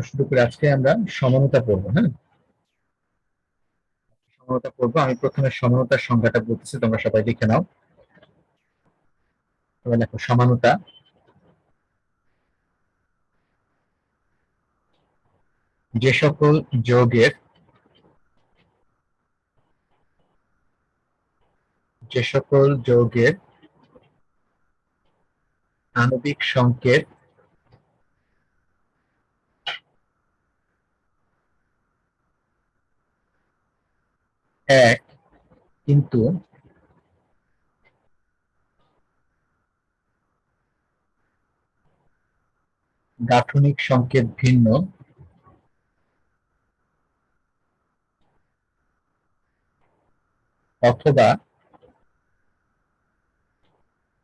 শুরু করে আজকে আমরা সমানতা পড়বো। হ্যাঁ, সমানতা পড়বো। আমি প্রথমে সমানতার সংজ্ঞাটা বলতেছি, তোমরা সবাই লিখে নাও। তবে দেখো, সমানতা যে সকল যৌগের আণবিক সংকেত এক কিন্তু গাঠনিক সংকেত ভিন্ন, অথবা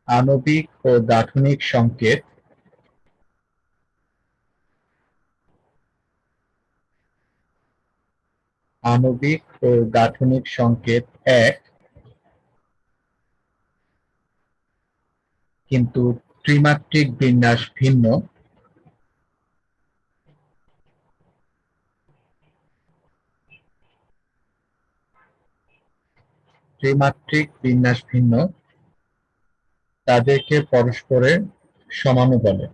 আণবিক ও গাঠনিক সংকেত এক কিন্তু ত্রিমাত্রিক বিন্যাস ভিন্ন, তাদেরকে পরস্পরের সমাণু বলে।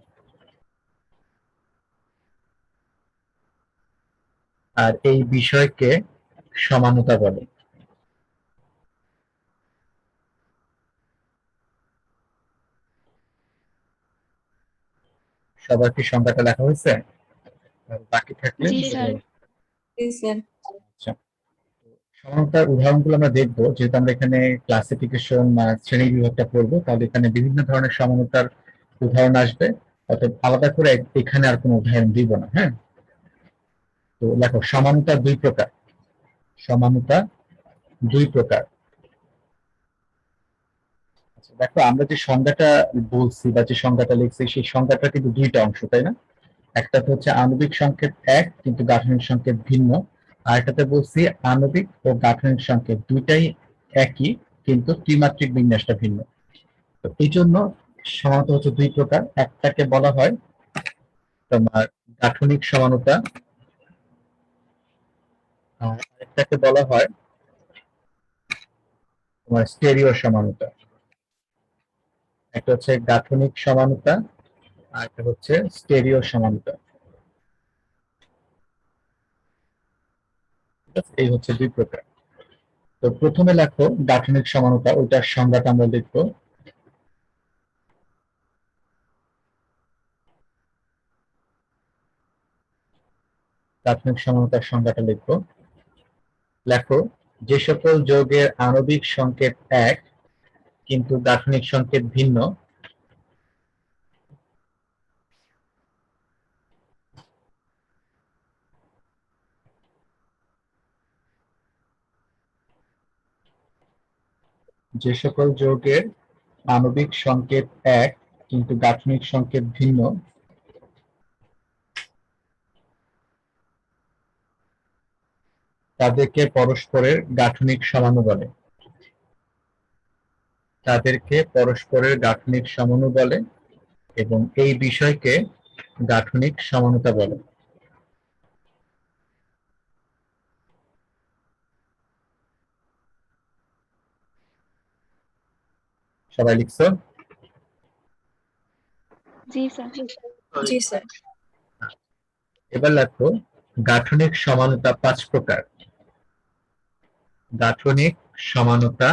আর এই বিষয়কে সমানতা বলে। সবার কি সংজ্ঞাটা লেখা হয়েছে? বাকি থাকলে আচ্ছা, সমানতার উদাহরণগুলো আমরা দেখবো। যেহেতু আমরা এখানে ক্লাসিফিকেশন বা শ্রেণী বিভাগটা পড়বো, তাহলে এখানে বিভিন্ন ধরনের সমানতার উদাহরণ আসবে। অর্থাৎ আলাদা করে এখানে আর কোনো উদাহরণ দিব না। হ্যাঁ, তো দেখো, সমানতা দুই প্রকার। আচ্ছা, দেখো, আমরা যে সংজ্ঞাটা বলছি বা যে সংজ্ঞাটা লিখছি, সেই সংজ্ঞাটা কিন্তু দুইটা অংশ, তাই না? একটা হচ্ছে আণবিক সংকেত এক কিন্তু গাঠনিক সংকেত ভিন্ন, আর এটাতে বলছি আণবিক ও গাঠনিক সংকেত দুইটাই একই কিন্তু ত্রিমাত্রিক বিন্যাসটা ভিন্ন। তো এই জন্য সমানতা হচ্ছে দুই প্রকার। একটাকে বলা হয় তোমার গাঠনিক সমানতা, আর একটাকে বলা হয় তোমার স্টেরিও সমানতা। একটা হচ্ছে গাঠনিক সমানতা, আর একটা হচ্ছে স্টেরিও সমানতা। ঠিক আছে? এই হচ্ছে দুই প্রকার। তো প্রথমে লেখো গাঠনিক সমানতা, ওইটার সংজ্ঞাটা আমরা লিখবো। গাঠনিক সমানতার সংজ্ঞাটা লিখবো। লেখো, যে সকল যৌগের আণবিক সংকেত এক কিন্তু গাঠনিক সংকেত ভিন্ন, যে সকল যৌগের আণবিক সংকেত এক কিন্তু গাঠনিক সংকেত ভিন্ন, তাদেরকে পরস্পরের গাঠনিক সমাণু বলে। এবং এই বিষয়কে গাঠনিক সমানতা বলে। সবাই লিখছো? জি স্যার। এবার লেখো, গাঠনিক সমানতা পাঁচ প্রকার। গাঠনিক সমানতা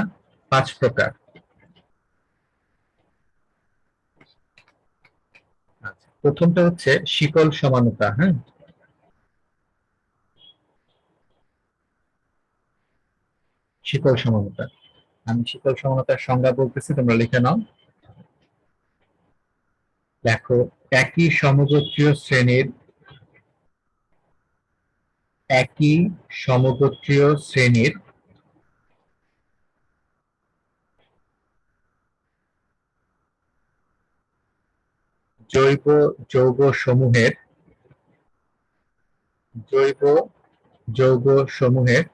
পাঁচ প্রকার। আচ্ছা, প্রথমটা হচ্ছে শিকল সমানতা। হ্যাঁ, শিকল সমানতা। আমি শিকল সমানতার সংজ্ঞা বলতেছি, তোমরা লিখে নাও। দেখো, একই সমগোত্রীয় শ্রেণীর জৈব যৌগ সমূহের জৈব যৌগ সমূহের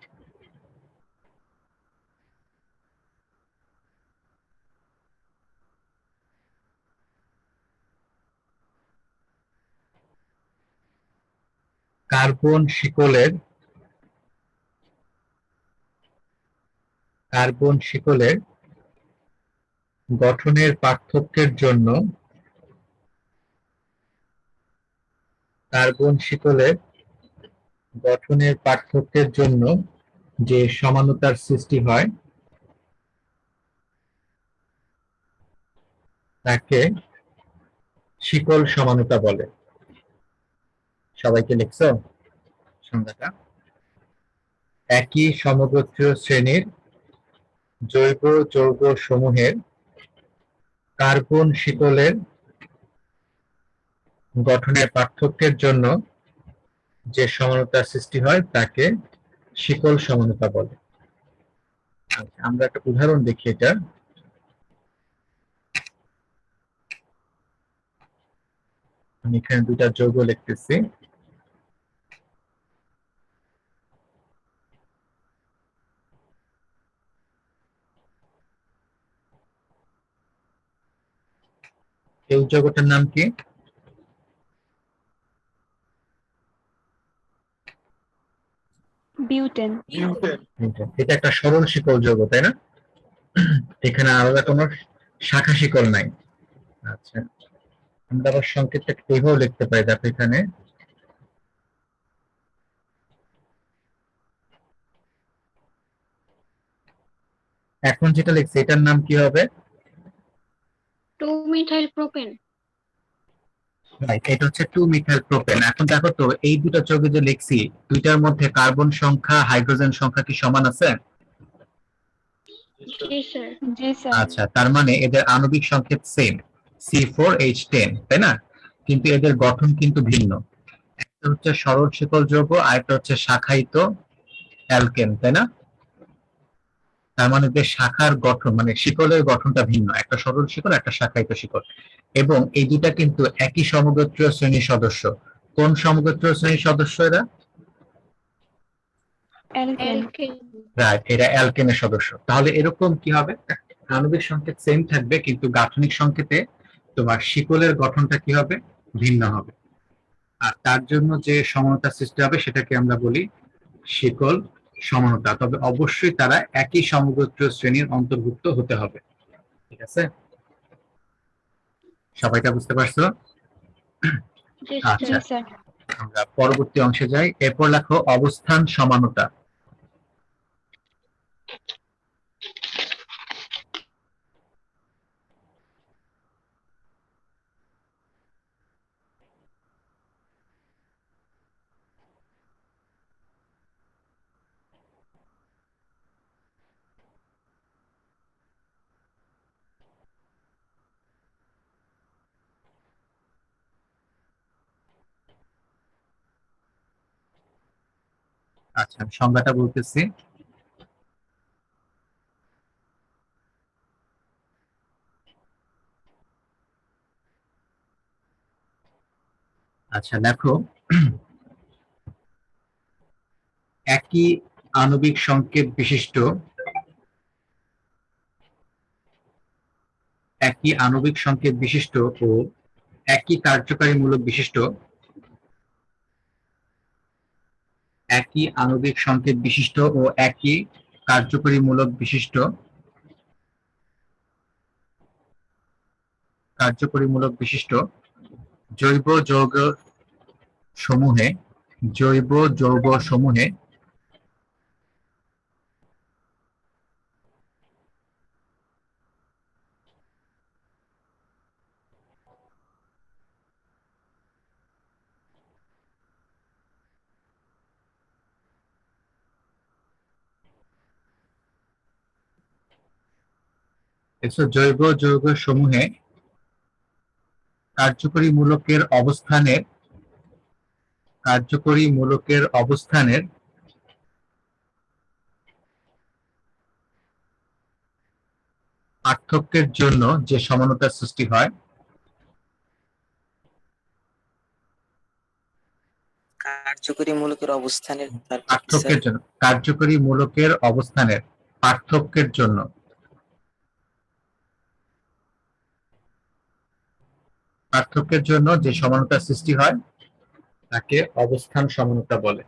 কার্বন শিকলের গঠনের পার্থক্যের জন্য যে সমানতার সৃষ্টি হয় তাকে শিকল সমানতা বলে। সবাইকে লিখছো সংজ্ঞাটা? একই সমগোত্রীয় শ্রেণীর জৈব যৌগ সমূহের কার্বন শিকলের গঠনের পার্থক্যের জন্য যে সমানতার সৃষ্টি হয় তাকে শিকল সমানতা বলে। আচ্ছা, আমরা একটা উদাহরণ দেখি এটা। আমি এখানে দুইটা যৌগ লিখতেছি। এই যৌগটার নাম কি? বিউটেন। এটা একটা সরল শিকল যৌগ, তাই না? এখানে আলাদা কোনো শাখা শিকল নাই। আচ্ছা, আমরা আবার সংকেতটা এইভাবে লিখতে পারি। দেখো এখানে এখন যেটা লিখছি এটার নাম কি হবে? 2-মিথাইল প্রোপেন। রাইট, এটা হচ্ছে 2-মিথাইল প্রোপেন। এখন দেখো তো এই দুটো যৌগে যে লিখছি, দুইটার মধ্যে কার্বন সংখ্যা হাইড্রোজেন সংখ্যা কি সমান আছে? জি স্যার। জি স্যার। আচ্ছা, তার মানে এদের আণবিক সংকেত সেম, C4H10, তাই না? কিন্তু এদের গঠন কিন্তু ভিন্ন। একটা হচ্ছে সরল শিকল যৌগ আর একটা হচ্ছে শাখায়িত অ্যালকেন, তাই না? তার মানে যে শাখার গঠন মানে শিকলের গঠনটা ভিন্ন, একটা সরল শিকল একটা শাখায়িত শিকল। এবং এই দুটা কিন্তু একই সমগোত্রীয় শ্রেণীর সদস্য। কোন সমগোত্রীয় শ্রেণীর সদস্য এরা? অ্যালকেন। রাইট, এরা অ্যালকেনের সদস্য। তাহলে এরকম কি হবে? আণবিক সংকেত সেম থাকবে কিন্তু গাঠনিক সংকেতে তোমার শিকলের গঠনটা কি হবে? ভিন্ন হবে। আর তার জন্য যে সমানতা সৃষ্টি হবে সেটাকে আমরা বলি শিকল সমানতা। তবে অবশ্যই তারা একই সমগোত্রীয় শ্রেণীর অন্তর্ভুক্ত হতে হবে। ঠিক আছে, সবাইটা বুঝতে পারছো? আচ্ছা, স্যার। আমরা পরবর্তী অংশে যাই। এরপর লেখো অবস্থান সমানতা। আচ্ছা, আমি সংজ্ঞাটা বলতেছি। আচ্ছা দেখো, একই আণবিক সংকেত বিশিষ্ট ও একই কার্যকারীমূলক বিশিষ্ট জৈব যৌগ সমূহে জৈব যৌগ সমূহে কার্যকরী মূলকের অবস্থানের পার্থক্যের জন্য যে সমানতার সৃষ্টি হয় কার্যকরী মূলকের অবস্থানের পার্থক্যের জন্য যে সমানতার সৃষ্টি হয় তাকে অবস্থান সমানতা বলে।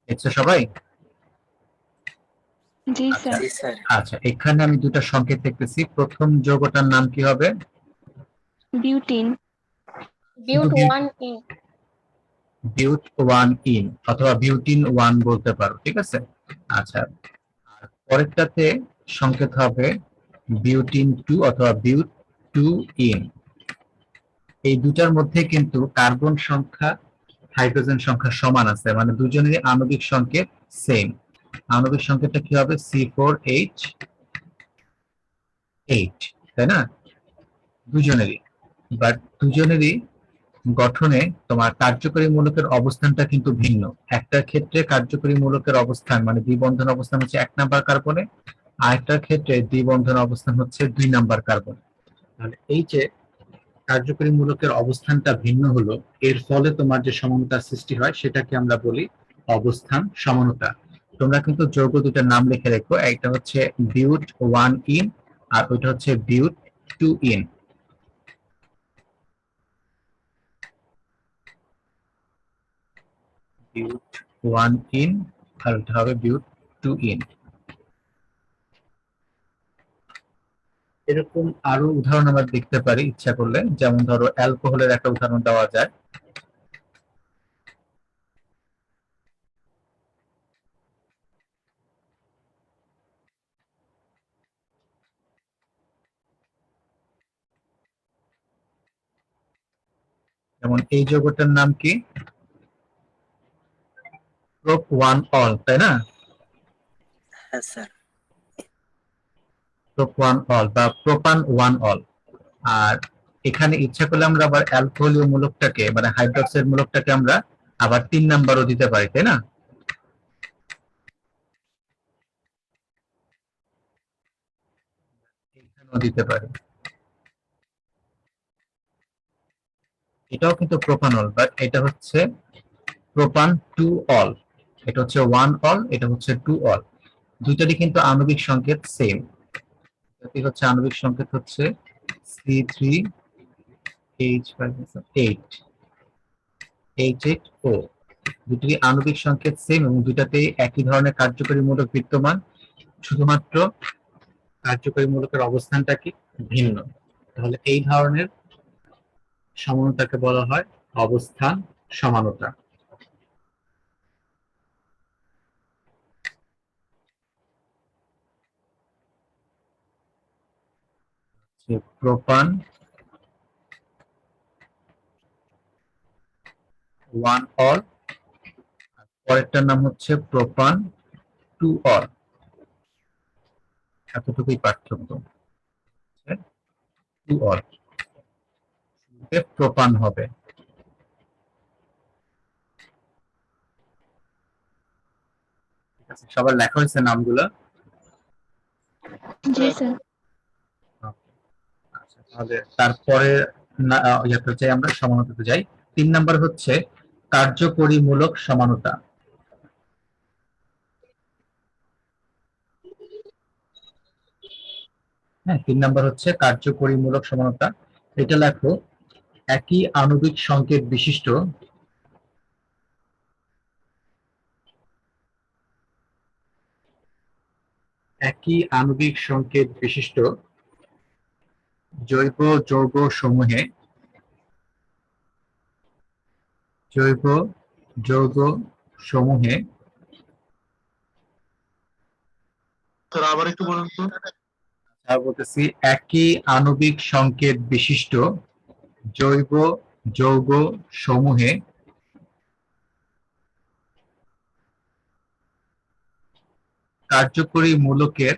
দেখছো সবাই? জি আচ্ছা স্যার। জি স্যার। আচ্ছা, এখানে আমি দুটো সংকেত দেখতেছি। প্রথম যৌগটার নাম কি হবে? বিউটিন। শুধু বিউট ওয়ান ইন অথবা বিউটিন ওয়ান বলতে পারো, ঠিক আছে। আচ্ছা, আর পরেরটাতে সংকেত হবে বিউটিন টু অথবা বিউট টু ইন। এই দুটার মধ্যে কিন্তু কার্বন সংখ্যা হাইড্রোজেন সংখ্যা সমান আছে, মানে দুজনেরই আণবিক সংকেত সেম। আণবিক সংকেতটা কি হবে? C4H8, তাই না? দুজনেরই। বাট দুজনেরই গঠনে তোমার কার্যকরী মূলকের অবস্থানটা কিন্তু ভিন্ন। একটা ক্ষেত্রে কার্যকরী মূলকের অবস্থান মানে দ্বিবন্ধন অবস্থান হচ্ছে 1 নাম্বার কার্বনে, আরেকটার ক্ষেত্রে দ্বিবন্ধন অবস্থান হচ্ছে 2 নাম্বার কার্বনে। তাহলে এই যে কার্যকরী মূলকের অবস্থানটা ভিন্ন হলো, এর ফলে তোমার যে সমানতার সৃষ্টি হয় সেটাকে আমরা বলি অবস্থান সমানতা। তোমরা কিন্তু যৌগ দুটার নাম লিখে রেখো, একটা হচ্ছে বিউট ওয়ান ইন আর ওইটা হচ্ছে but two yne. But one yne আর ওটা হবে বিউট টু ইন। এরকম আরো উদাহরণ আমরা দেখতে পারি ইচ্ছা করলে, যেমন ধরো অ্যালকোহলের একটা উদাহরণ দেওয়া যায়। যেমন এই যৌগটার নাম কি? প্রোপ ওয়ান অল, তাই না? হ্যাঁ স্যার। প্রোপ ওয়ান অল বা প্রোপান ওয়ান অল। আর এখানে ইচ্ছা করলে আমরা আবার অ্যালকোহলীয় মূলকটাকে মানে হাইড্রক্সাইড মূলকটাকে আমরা আবার 3 নাম্বারও দিতে পারি, তাই না? এখানেও দিতে পারি। এটাও কিন্তু প্রোপানল, বাট এটা হচ্ছে প্রোপান টু অল। এটা হচ্ছে ওয়ান অল, এটা হচ্ছে টু অল। দুইটারই কিন্তু আণবিক সংকেত সেম। এটি হচ্ছে আণবিক সংকেত হচ্ছে C3H5 H8O। দুটি আণবিক সংকেত সেম এবং দুটাতেই একই ধরনের কার্যকরী মূলক বিদ্যমান, শুধুমাত্র কার্যকরী মূলকের অবস্থানটা কি ভিন্ন। তাহলে এই ধরনের সমানতাকে বলা হয় অবস্থান সমানতা। প্রোপান ওয়ান অল, পরেরটার নাম হচ্ছে প্রোপান টু অল। এতটুকুই পার্থক্য। টু অল প্রোপান হবে। ঠিক আছে, সবার লেখা হয়েছে নামগুলো? জি স্যার। আচ্ছা, তাহলে তারপরে ইয়াতে যাই, আমরা সমানতাতে যাই। 3 নাম্বার হচ্ছে কার্যকরীমূলক সমানতা। হ্যাঁ, 3 নাম্বার হচ্ছে কার্যকরীমূলক সমানতা। এটা লেখো, একই আণবিক সংকেত বিশিষ্ট একই আণবিক সংকেত বিশিষ্ট জৈব যৌগ সমূহে জৈব যৌগ সমূহে আবার একটু বলুন তো। বলতেছি, একই আণবিক সংকেত বিশিষ্ট জৈব যৌগ সমূহে কার্যকরী মূলকের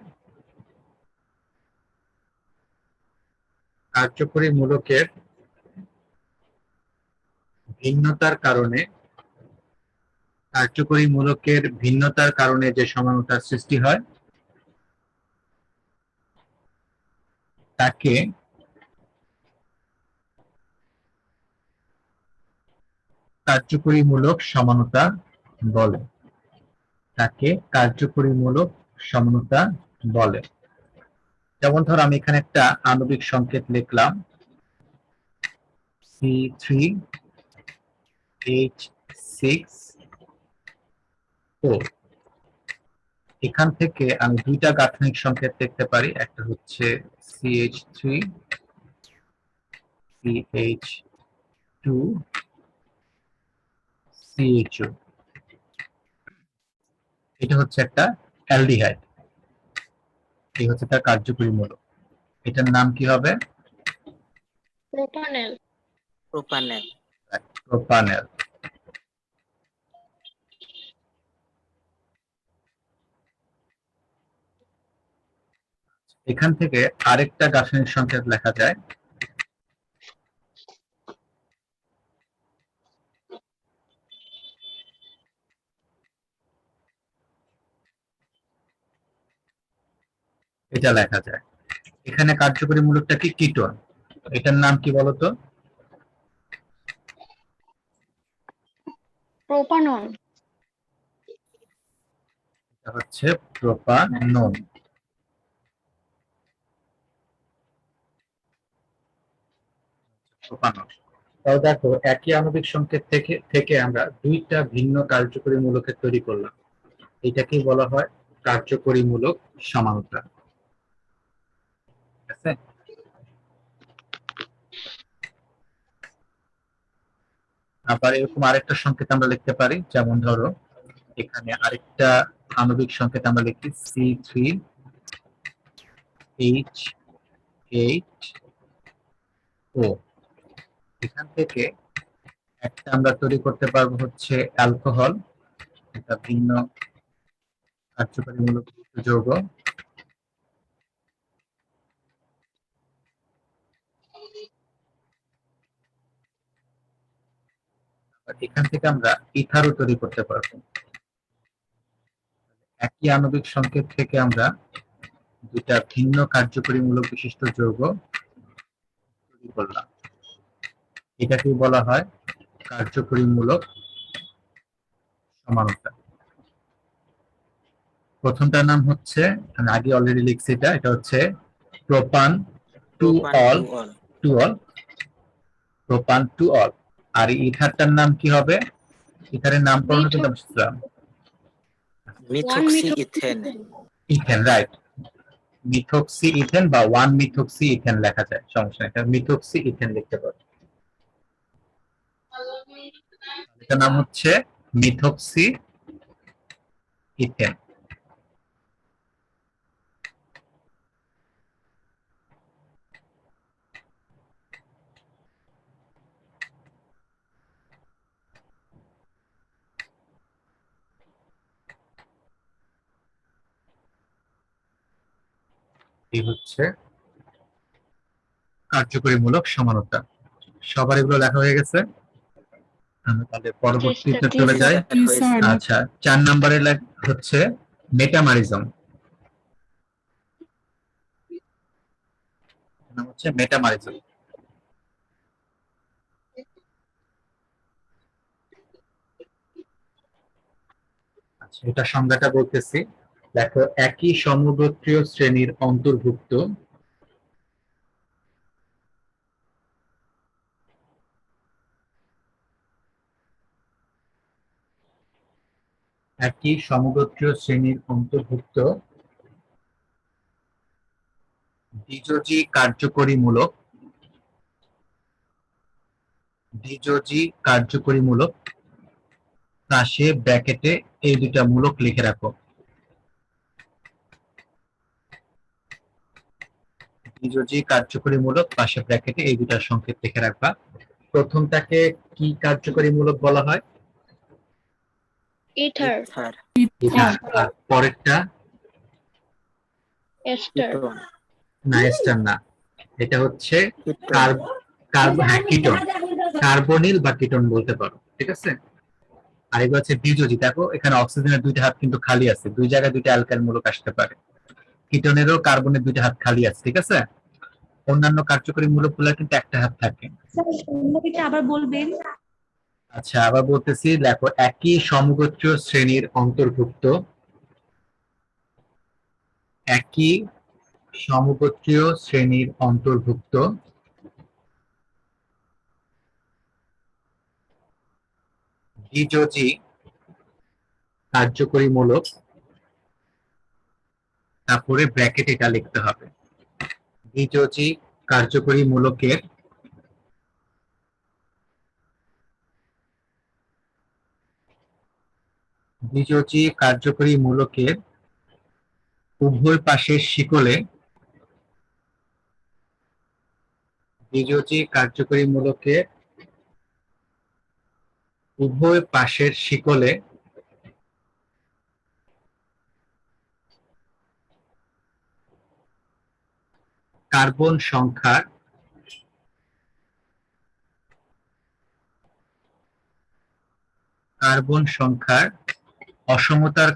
কার্যকরী মূলকের ভিন্নতার কারণে কার্যকরী মূলকের ভিন্নতার কারণে যে সমানতার সৃষ্টি হয় তাকে কার্যকরীমূলক সমানতা বলে। তাকে কার্যকরীমূলক সমানতা বলে। যেমন ধর আমি এখানে একটা আণবিক সংকেত লিখলাম C3H6O। এখান থেকে আমি দুইটা গাঠনিক সংকেত লিখতে পারি, একটা হচ্ছে CH3CH2CHO। এটা হচ্ছে একটা অ্যালডিহাইড, এই হচ্ছে তার কার্যকরী মূলক। এটার নাম কি হবে? propanol, propanol, প্রোপানেল। এখান থেকে আরেকটা গাঠনিক সংকেত লেখা যায়, এটা লেখা যায়। এখানে কার্যকরী মূলকটা কি? কিটোন। এটার নাম কি বলতো? propanol, এটা হচ্ছে প্রোপানন। প্রোপানন। তাও দেখো একই আণবিক সংকেত থেকে থেকে আমরা দুইটা ভিন্ন কার্যকরী মূলকের তৈরি করলাম, এটাকেই বলা হয় কার্যকরী মূলক সমানতা। ঠিক আছে? আবার এরকম আরেকটা সংকেত আমরা লিখতে পারি, যেমন ধরো এখানে আরেকটা আণবিক সংকেত আমরা লিখি C3H8O। এখান থেকে একটা আমরা তৈরি করতে পারবো হচ্ছে অ্যালকোহল, এটা ভিন্ন কার্যকরী মূলক যৌগ। এখান থেকে আমরা ইথারও তৈরি করতে পারবো। একই আণবিক সংকেত থেকে আমরা দুটা ভিন্ন কার্যকরী মূলক বিশিষ্ট যৌগ তৈরি করলাম, এটাকে বলা হয় কার্যকরী মূলক সমানতা। প্রথমটার নাম হচ্ছে, আমি আগে অলরেডি লিখছি, এটা হচ্ছে propan two ol, propan two ol. আর ইথারটার নাম কি হবে? ইথারের নামকরণ কিন্তু আমি শিখলাম methoxy ethane, ethane, right. Methoxy ethane বা 1 মিথক্সি ইথেন লেখা যায়, সমস্যা নেই, এটা মিথক্সি ইথেন লিখতে পারো। এটার নাম হচ্ছে মিথক্সি ইথেন। এই হচ্ছে কার্যকরীমূলক সমানতা। সবার এগুলো লেখা হয়ে গেছে? আমরা তাহলে পরবর্তীতে চলে যাই। আচ্ছা, 4 নম্বরে হচ্ছে মেটামারিজম। নাম হচ্ছে মেটামারিজম। আচ্ছা, এটা সংজ্ঞাটা বলতেছি, দেখো একই সমগোত্রীয় শ্রেণীর অন্তর্ভুক্ত একই সমগোত্রীয় শ্রেণীর অন্তর্ভুক্ত দ্বিযোজী কার্যকরীমূলক, দ্বিযোজী কার্যকরীমূলক পাশে ব্র্যাকেটে এই দুটা মূলক লিখে রাখো। দ্বিযোজী কার্যকরীমূলক পাশে ব্র্যাকেটে এই দুটা সংকেত লিখে রাখবা। প্রথমটাকে কি কার্যকরীমূলক বলা হয়? ether, ether, ether. আর পরেরটা? ester, ketone, না, এস্টার না, এটা হচ্ছে ketone, কিটোন, কার্বনিল বা কিটোন বলতে পারো। ঠিক আছে? আর এগুলো হচ্ছে দ্বিযোজী। দেখো এখানে অক্সিজেনের দুইটা হাত কিন্তু খালি আছে, দুই জায়গায় দুইটা অ্যালকাইল মূলক আসতে পারে। কিটোনেরও কার্বনের দুইটা হাত খালি আছে। ঠিক আছে? অন্যান্য কার্যকরী মূলকগুলো কিন্তু একটা হাত থাকে। আবার বলবেন। আচ্ছা, আবার বলতেছি, দেখো একই সমগোত্রীয় শ্রেণীর অন্তর্ভুক্ত, একই সমগোত্রীয় শ্রেণীর অন্তর্ভুক্ত দ্বিযোজী কার্যকরী মূলক, তারপরে ব্র্যাকেট এটা লিখতে হবে। দ্বিযোজী কার্যকরী মূলকের দ্বিযোজী কার্যকরী মূলকের উভয় পাশের শিকলে, দ্বিযোজী কার্যকরী মূলকের উভয় পাশের শিকলে কার্বন সংখ্যার অসমতার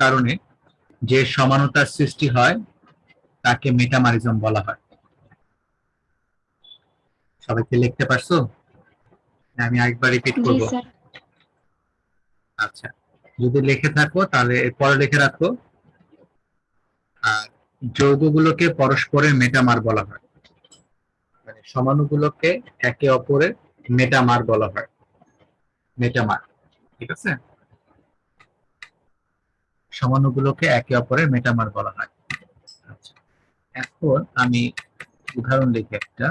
কারণে যে সমানতার সৃষ্টি হয় তাকে মেটামারিজম বলা হয়। সবাই কি লিখতে পারছো? আমি আরেকবার রিপিট জি করব। স্যার। আচ্ছা, যদি লিখে থাকো তাহলে এরপরে লিখে রাখো। আর যৌগগুলোকে পরস্পরের মেটামার বলা হয়, মানে সমাণুগুলোকে একে অপরের মেটামার বলা হয়। মেটামার, ঠিক আছে? সমাণুগুলোকে একে অপরের মেটামার বলা হয়। আচ্ছা, এখন আমি উদাহরণ লিখি একটা।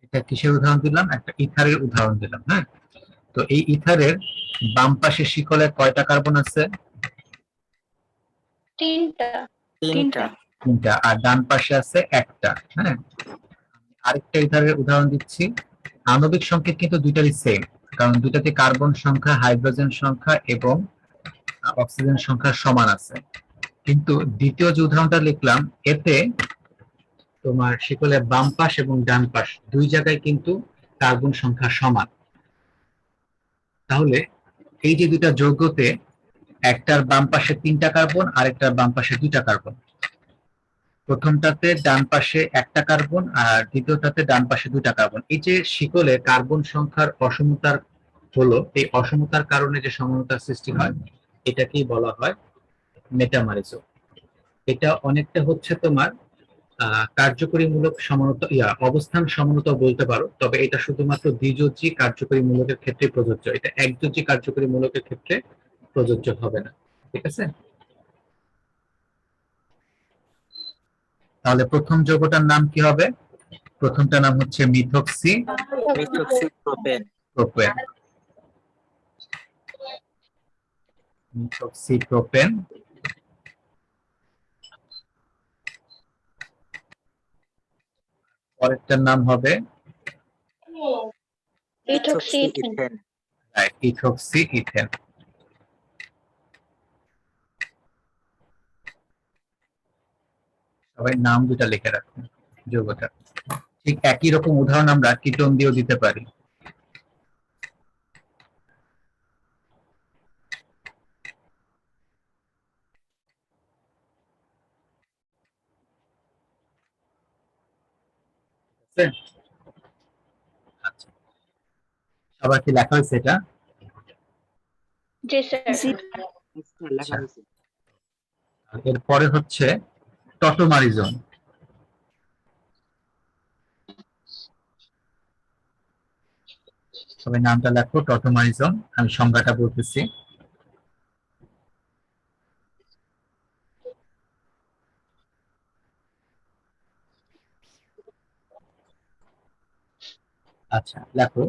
এটা কিসের উদাহরণ দিলাম? একটা ইথারের উদাহরণ দিলাম। হ্যাঁ, তো এই ইথারের বাম পাশের শিকলে কয়টা কার্বন আছে? তিনটা। তিনটা। তিনটা। আর ডান পাশে আছে একটা। হ্যাঁ, আরেকটা ইথারের উদাহরণ দিচ্ছি। আণবিক সংকেত কিন্তু দুইটারই সেম, কারণ দুইটাতে কার্বন সংখ্যা, হাইড্রোজেন সংখ্যা এবং অক্সিজেন সংখ্যা সমান আছে। কিন্তু দ্বিতীয় যে উদাহরণটা লিখলাম, এতে তোমার শিকলের বাম পাশ এবং ডান পাশ দুই জায়গায় কিন্তু কার্বন সংখ্যা সমান। তাহলে এই যে দুইটা যৌগতে একটার বাম পাশে তিনটা কার্বন, আরেকটার বাম পাশে দুইটা কার্বন, প্রথমটাতে ডান পাশে একটা কার্বন আর দ্বিতীয়টাতে ডান পাশে দুইটা কার্বন, এই যে শিকলে কার্বন সংখ্যার অসমতার হলো, এই অসমতার কারণে যে সমানতার সৃষ্টি হয় এটাকেই বলা হয় মেটামারিজম। এটা অনেকটা হচ্ছে তোমার কার্যকরীমূলক সমানতা, অবস্থান সমানতা বলতে পারো, তবে এটা শুধুমাত্র দ্বিযোজী কার্যকরী মূলকের ক্ষেত্রে প্রযোজ্য, এটা একযোজী কার্যকরী মূলকের ক্ষেত্রে প্রযোজ্য হবে না। ঠিক আছে? তাহলে প্রথম যৌগটার নাম কি হবে? প্রথমটার নাম হচ্ছে methoxy methoxypropane. Propane. Methoxy propane. পরেরটার নাম হবে মিথক্সিইথেন। Ethoxy ethane. সবাই নাম দুটা লিখে রাখুন যৌগটা। ঠিক একই রকম উদাহরণ আমরা কিটোন দিয়েও দিতে পারি। ঠিক আছে? আচ্ছা, সবার কি লেখা হয়েছে এটা? জি স্যার। লেখা হয়েছে। আর এরপরে হচ্ছে টটোমারিজম। সবাই নামটা লেখো, টটোমারিজম। আমি সংজ্ঞাটা বলতেছি। আচ্ছা, লেখো,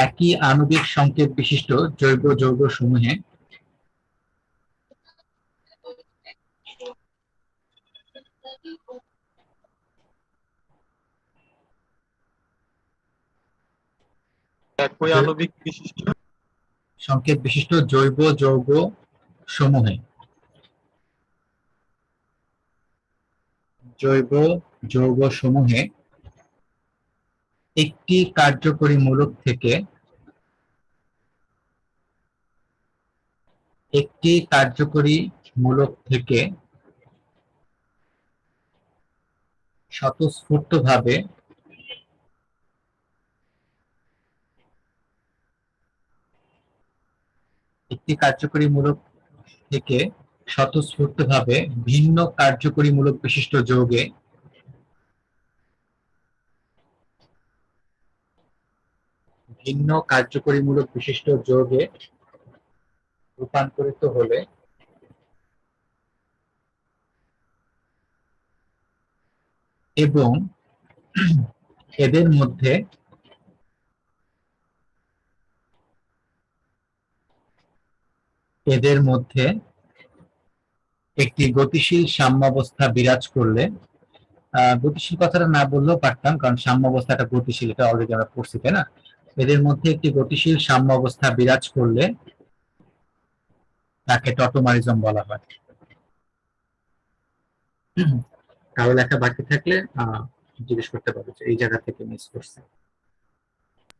একই আণবিক সংকেত বিশিষ্ট জৈব যৌগ সমূহে একই আণবিক বিশিষ্ট সংকেত বিশিষ্ট জৈব যৌগ সমূহে জৈব যৌগ সমূহে একটি কার্যকরী মূলক থেকে স্বতঃস্ফূর্তভাবে ভিন্ন কার্যকরী মূলক বিশিষ্ট যৌগে রূপান্তরিত হলে এবং এদের মধ্যে একটি গতিশীল সাম্যাবস্থা বিরাজ করলে, গতিশীল কথাটা না বললেও পারতাম, কারণ সাম্যাবস্থাটা গতিশীল, এটা অলরেডি আমরা পড়ছি, তাই না? এদের মধ্যে একটি গতিশীল সাম্যাবস্থা বিরাজ করলে তাকে টটোমারিজম বলা হয়। কারো লেখা বাকি থাকলে জিজ্ঞেস করতে পারবে যে এই জায়গা থেকে মিস করছে।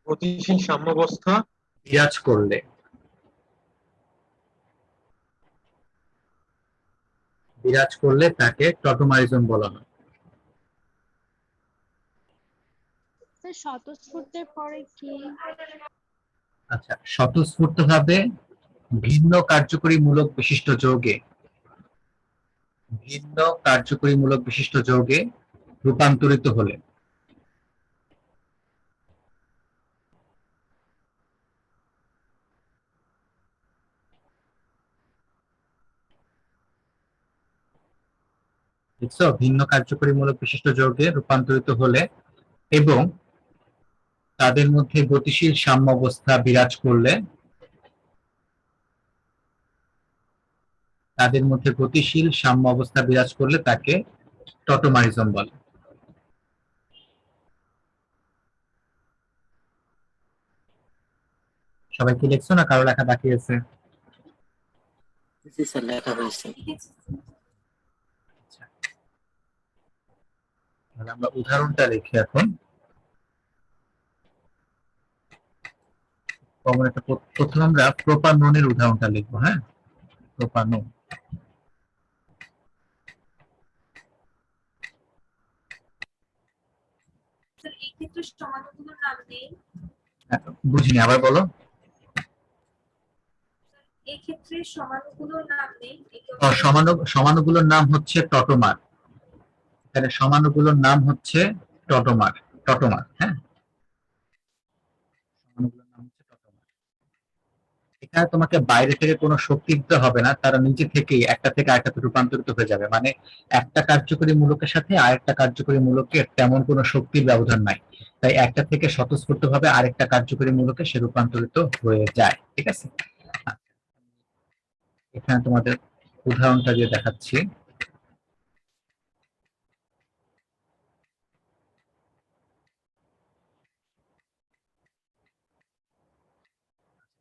গতিশীল সাম্যাবস্থা বিরাজ করলে তাকে টটোমারিজম বলা হয়। স্বতঃস্ফূর্তের পরে কি? আচ্ছা, স্বতঃস্ফূর্তভাবে ভিন্ন কার্যকরী মূলক বিশিষ্ট যৌগে রূপান্তরিত হলে। ভিন্ন কার্যকরী মূলক বিশিষ্ট যৌগে রূপান্তরিত হলে এবং তাদের মধ্যে গতিশীল সাম্যাবস্থা বিরাজ করলে তাকে টটোমারিজম বলে। সবাই কি লিখছো না কারো লেখা বাকি আছে? জি স্যার, লেখা হয়েছে। তাহলে আমরা উদাহরণটা লিখি এখন। প্রথমে আমরা প্রোপাননের উদাহরণটা লিখবো। হ্যাঁ, প্রোপানন। এই ক্ষেত্রে সমানুগুলোর নাম নেই। বুঝিনি, আবার বলো। এই ক্ষেত্রে সমানুগুলোর নাম নেই। সমানুগুলোর নাম হচ্ছে টটোমার। এখানে সমানুগুলোর নাম হচ্ছে টটোমার। হ্যাঁ, এখানে তোমাকে বাইরে থেকে কোনো শক্তি দিতে হবে না, তারা নিজে থেকেই একটা থেকে আরেকটাতে রূপান্তরিত হয়ে যাবে। মানে একটা কার্যকরী মূলকের সাথে আরেকটা কার্যকরী মূলকের তেমন কোনো শক্তির ব্যবধান নাই, তাই একটা থেকে স্বতঃস্ফূর্তভাবে আরেকটা কার্যকরী মূলকে সে রূপান্তরিত হয়ে যায়। ঠিক আছে, এখানে তোমাদের উদাহরণটা দিয়ে দেখাচ্ছি।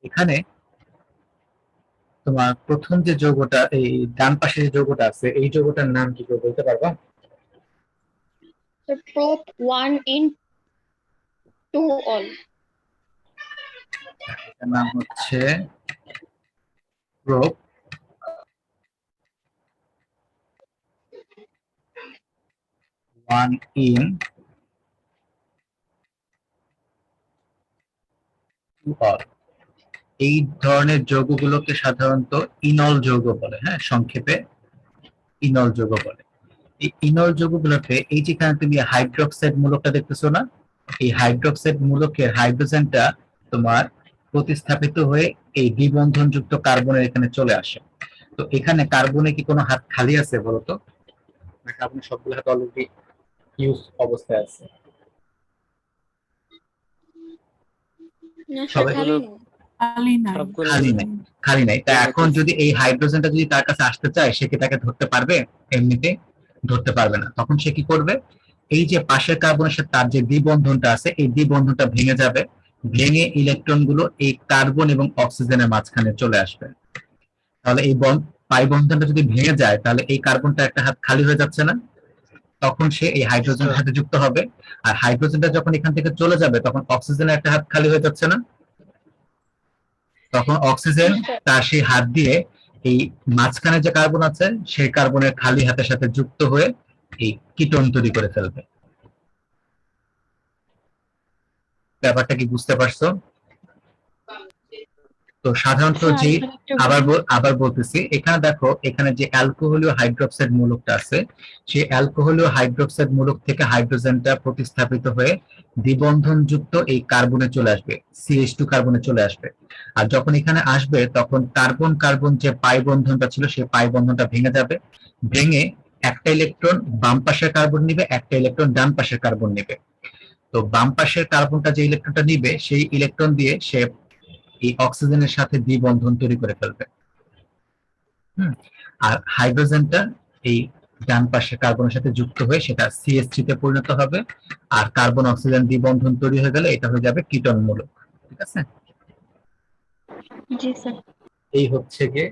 এখানে তোমার প্রথম যে যৌগটা, এই ডান পাশে যে যৌগটা আছে, এই যৌগটার নাম কি করে বলতে পারবা? Prop 1 in 2 all। এটার নাম হচ্ছে প্রোপ 1 in 2 all। এই ধরনের যৌগগুলোকে সাধারণত ইনল যৌগ বলে। হ্যাঁ, সংক্ষেপে ইনল যৌগ বলে। এই ইনল যৌগগুলোতে এই যেখানে তুমি হাইড্রোক্সাইড মূলকটা দেখতেছো না, এই হাইড্রোক্সাইড মূলকের হাইড্রোজেনটা তোমার প্রতিস্থাপিত হয়ে এই দ্বিবন্ধনযুক্ত কার্বনের এখানে চলে আসে। তো এখানে কার্বনে কি কোনো হাত খালি আছে বলতো? কার্বনের সবগুলো হাত অলরেডি ইউজ অবস্থায় আছে। খালি নাই। তা এখন যদি এই হাইড্রোজেনটা যদি তার কাছে আসতে চায়, সে কি তাকে ধরতে পারবে? এমনিতে ধরতে পারবে না। তখন সে কি করবে? এই যে পাশের কার্বনের সাথে তার যে দ্বিবন্ধনটা আছে, এই দ্বিবন্ধনটা ভেঙে যাবে ভেঙে ইলেকট্রন গুলো এই কার্বন এবং অক্সিজেনের মাঝখানে চলে আসবে। তাহলে এই পাই বন্ধনটা যদি ভেঙে যায় তাহলে এই কার্বনটা একটা হাত খালি হয়ে যাচ্ছে না, তখন সে এই হাইড্রোজেনের সাথে যুক্ত হবে। আর হাইড্রোজেনটা যখন এখান থেকে চলে যাবে তখন অক্সিজেনের একটা হাত খালি হয়ে যাচ্ছে না, তখন অক্সিজেন Yes, sir. তার সেই হাত দিয়ে এই মাঝখানে যে কার্বন আছে সেই কার্বনের খালি হাতের সাথে যুক্ত হয়ে এই কিটোন তৈরি করে ফেলবে। ব্যাপারটা কি বুঝতে পারছো? তো সাধারণত স্যার, যে এখানে একটা আবার বলতেছি, এখানে দেখো এখানে যে অ্যালকোহলীয় হাইড্রোক্সাইড মূলকটা আছে সেই অ্যালকোহলীয় হাইড্রোক্সাইড মূলক থেকে হাইড্রোজেনটা প্রতিস্থাপিত হয়ে দ্বিবন্ধনযুক্ত এই কার্বনে চলে আসবে, CH2 কার্বনে চলে আসবে। আর যখন এখানে আসবে তখন কার্বন কার্বন যে পাই বন্ধনটা ছিল সেই পাই বন্ধনটা ভেঙে যাবে, ভেঙে একটা ইলেকট্রন বাম পাশের কার্বন নিবে, একটা ইলেকট্রন ডান পাশের কার্বন নিবে। তো বাম পাশের কার্বনটা যে ইলেকট্রনটা নিবে সেই ইলেকট্রন দিয়ে সে এই অক্সিজেনের সাথে দ্বিবন্ধন তৈরি করে ফেলবে। আর হাইড্রোজেনটা এই ডান পাশে কার্বনের সাথে যুক্ত হয়ে সেটা CH3 তে পরিণত হবে। আর কার্বন অক্সিজেন দ্বিবন্ধন তৈরি হয়ে গেলে এটা হয়ে যাবে কিটোন মূলক। ঠিক আছে, জি স্যার। এই হচ্ছে গিয়ে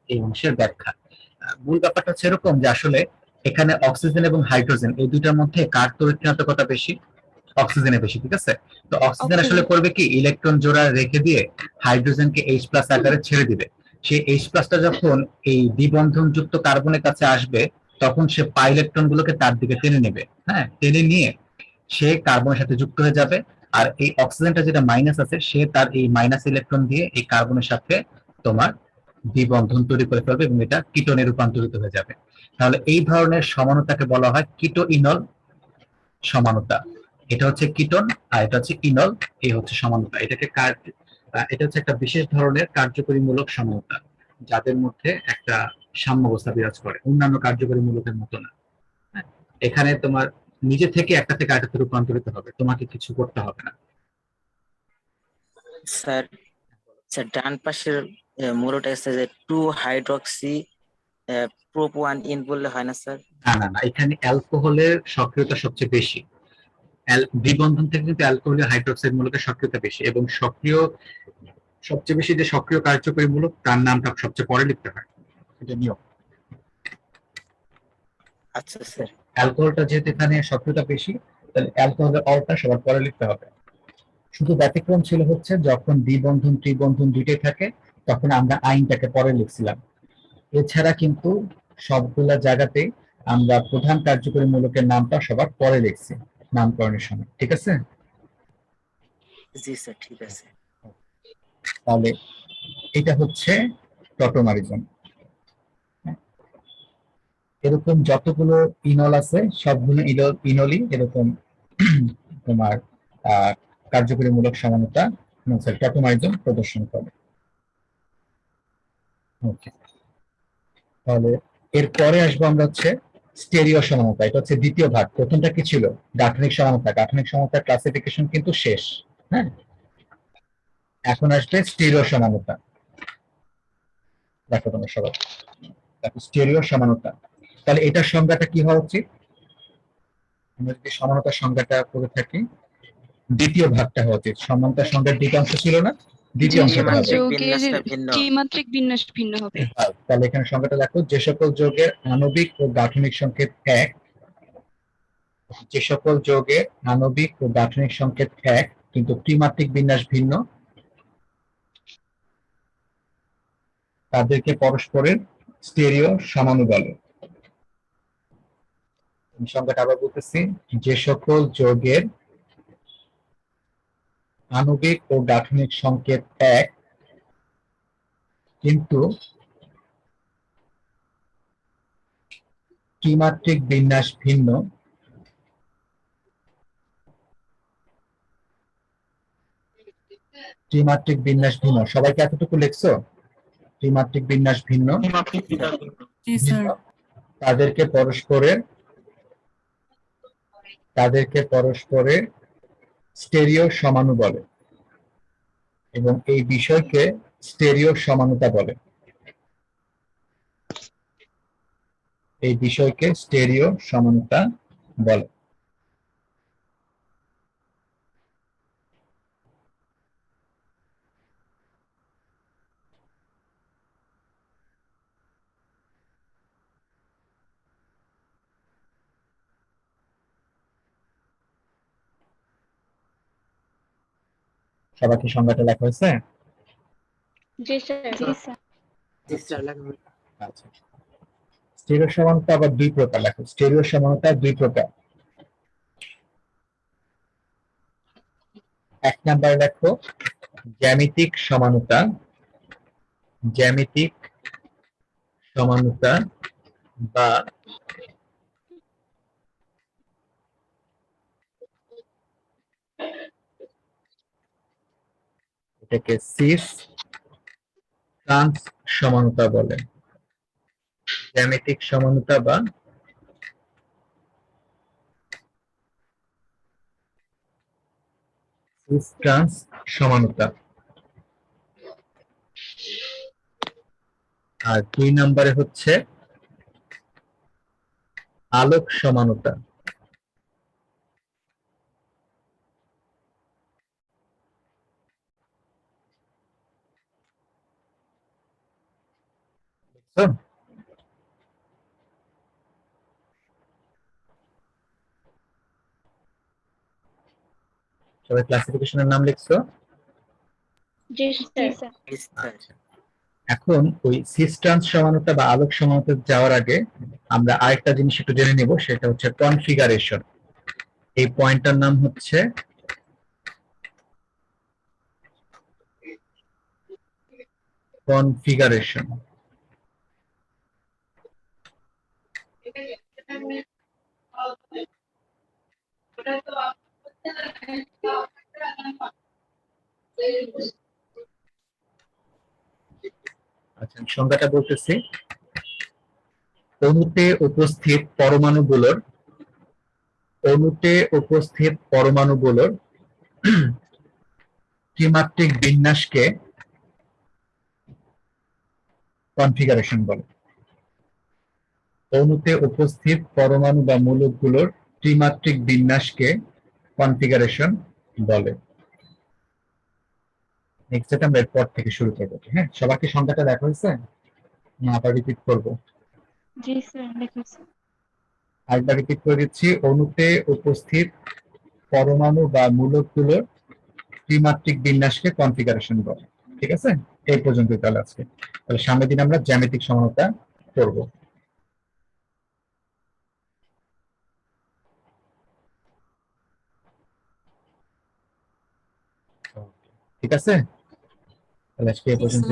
এই অংশের ব্যাখ্যা। মূল ব্যাপারটা হচ্ছে এরকম যে আসলে এখানে অক্সিজেন এবং হাইড্রোজেন এই দুইটার মধ্যে কার তড়িৎ বেশি? অক্সিজেনের বেশি। ঠিক আছে, তো অক্সিজেন আসলে Oxygen. করবে কি ইলেকট্রন জোড়া রেখে দিয়ে হাইড্রোজেনকে H+ আকারে ছেড়ে দিবে। সেই H+টা যখন এই দ্বিবন্ধন যুক্ত কার্বনের কাছে আসবে তখন সে পাই ইলেকট্রন গুলোকে তার দিকে টেনে নেবে। হ্যাঁ, টেনে নিয়ে সে কার্বনের সাথে যুক্ত হয়ে যাবে। আর এই অক্সিজেনটা যেটা মাইনাস আছে সে তার এই মাইনাস ইলেকট্রন দিয়ে এই কার্বনের সাথে তোমার দ্বিবন্ধন তৈরি করে ফেলবে এবং এটা কিটোনে রূপান্তরিত হয়ে যাবে। তাহলে এই ধরনের সমানতাকে বলা হয় কিটো ইনল সমানতা। এটা হচ্ছে কিটোন আর এটা হচ্ছে ইনল, এই হচ্ছে সমানতা। এটা হচ্ছে একটা বিশেষ ধরনের কার্যকরী মূলক সমানতা যাদের মধ্যে একটা সাম্যাবস্থা বিরাজ করে, অন্যান্য কার্যকরী মূলকের মতো না। হ্যাঁ, এখানে তোমার নিজে থেকে একটা থেকে আরেকটাতে রূপান্তরিত হবে, তোমাকে কিছু করতে হবে না। স্যার, স্যার ডান পাশের মূলটা আছে যে 2 হাইড্রক্সি প্রোপ 1 ইন বললে হয় না স্যার? না না না, এখানে অ্যালকোহলের সক্রিয়তা সবচেয়ে বেশি। দ্বিবন্ধন থেকে কিন্তু অ্যালকোহলীয় হাইড্রোক্সাইড মূলকের সক্রিয়তা বেশি, এবং সবচেয়ে বেশি যে সক্রিয় কার্যকরী মূলক তার নামটা সবচেয়ে পরে লিখতে হয়, এটা নিয়ম। আচ্ছা স্যার। অ্যালকোহলটা যেহেতু এখানে সক্রিয়তা বেশি তাহলে অ্যালকোহলের অলটা সবার পরে লিখতে হবে। শুধু ব্যতিক্রম ছিল হচ্ছে যখন দ্বিবন্ধন ত্রিবন্ধন দুইটাই থাকে তখন আমরা আইনটাকে পরে লিখছিলাম। এছাড়া কিন্তু সবগুলা জায়গাতে আমরা প্রধান কার্যকরী মূলকের নামটা সবার পরে লিখছি নামকরণের সময়। ঠিক আছে, জি স্যার, ঠিক আছে। তাহলে এটা হচ্ছে টটোমারিজম। এরকম যতগুলো ইনল আছে সবগুলো ইনলই এরকম তোমার কার্যকরী মূলক সমানতা টটোমারিজম প্রদর্শন করে। ওকে, তাহলে এরপরে আসবো আমরা হচ্ছে স্টেরিও সমানতা। এটা হচ্ছে দ্বিতীয় ভাগ। প্রথমটা কি ছিল? গাঠনিক সমানতা। গাঠনিক সমানতার ক্লাসিফিকেশন কিন্তু শেষ। হ্যাঁ, এখন আসবে স্টেরিও সমানতা। দেখো তোমরা সবাই দেখো স্টেরিও সমানতা। তাহলে এটার সংজ্ঞাটা কি হওয়া উচিত? আমরা যদি সমানতার সংজ্ঞাটা করে থাকি দ্বিতীয় ভাগটা হওয়া উচিত। সমানতার সংজ্ঞার দ্বিতীয় অংশ ছিল না, দ্বিতীয় যে অংশটা সকল হবে। যৌগের বিন্যাসটা ভিন্ন। ত্রিমাত্রিক বিন্যাস ভিন্ন হবে। তাহলে এখানে সংজ্ঞাটা দেখো, যে সকল যৌগের আণবিক ও গাঠনিক সংকেত এক, যে সকল যৌগের আণবিক ও গাঠনিক সংকেত এক কিন্তু ত্রিমাত্রিক বিন্যাস ভিন্ন তাদেরকে পরস্পরের স্টেরিও সমাণু বলে। আমি সংজ্ঞাটা আবার বলতেছি, যে সকল যৌগের আণবিক ও গাঠনিক সংকেত এক কিন্তু ত্রিমাত্রিক বিন্যাস ভিন্ন ত্রিমাত্রিক বিন্যাস ভিন্ন, সবাইকে এতটুকু লিখছো? ত্রিমাত্রিক বিন্যাস ভিন্ন ত্রিমাত্রিক বিন্যাস ভিন্ন। তাদেরকে পরস্পরের স্টেরিও সমাণু বলে, এবং এই বিষয়কে স্টেরিও সমানুতা বলে। এই বিষয়কে স্টেরিও সমানুতা বলে। সবার কি সংজ্ঞাটা লেখা হয়েছে? জি স্যার। আচ্ছা, স্টেরিও সমানতা আবার দুই প্রকার লেখো। স্টেরিও সমানতা দুই প্রকার। এক নাম্বার লেখো জ্যামিতিক সমানতা। জ্যামিতিক সমানতা বা এটাকে সিস ট্রান্স সমানতা বলে। জ্যামিতিক সমানতা বা সিস ট্রান্স সমানতা। আর দুই নম্বরে হচ্ছে আলোক সমানতা। বুঝছো? সবাই ক্লাসিফিকেশনের নাম লিখছো? জি স্যার। আচ্ছা, এখন ওই সিস ট্রান্স সমানতা বা আলোক সমানতা যাওয়ার আগে আমরা আরেকটা জিনিস একটু জেনে নিব, সেটা হচ্ছে কনফিগারেশন। এই পয়েন্টটার নাম হচ্ছে কনফিগারেশন। আচ্ছা, আমি সংজ্ঞাটা বলতেছি। অণুতে উপস্থিত পরমাণুগুলোর ত্রিমাত্রিক বিন্যাসকে কনফিগারেশন বলে। অণুতে উপস্থিত পরমাণু বা মূলকগুলোর ত্রিমাত্রিক বিন্যাসকে কনফিগারেশন বলে। নেক্সট এটা আমরা এরপর থেকে শুরু করবো। হ্যাঁ, সবার কি সংখ্যাটা দেখা হয়েছে? না, আবার রিপিট করবো? জি স্যার লিখেছি। আরেকবার রিপিট করে দিচ্ছি। অণুতে উপস্থিত পরমাণু বা মূলকগুলোর ত্রিমাত্রিক বিন্যাসকে কনফিগারেশন বলে। ঠিক আছে, এই পর্যন্ত তাহলে আজকে। তাহলে সামনের দিন আমরা জ্যামিতিক সমানতা করব। ঠিক আছে, তাহলে আজকে এই পর্যন্ত।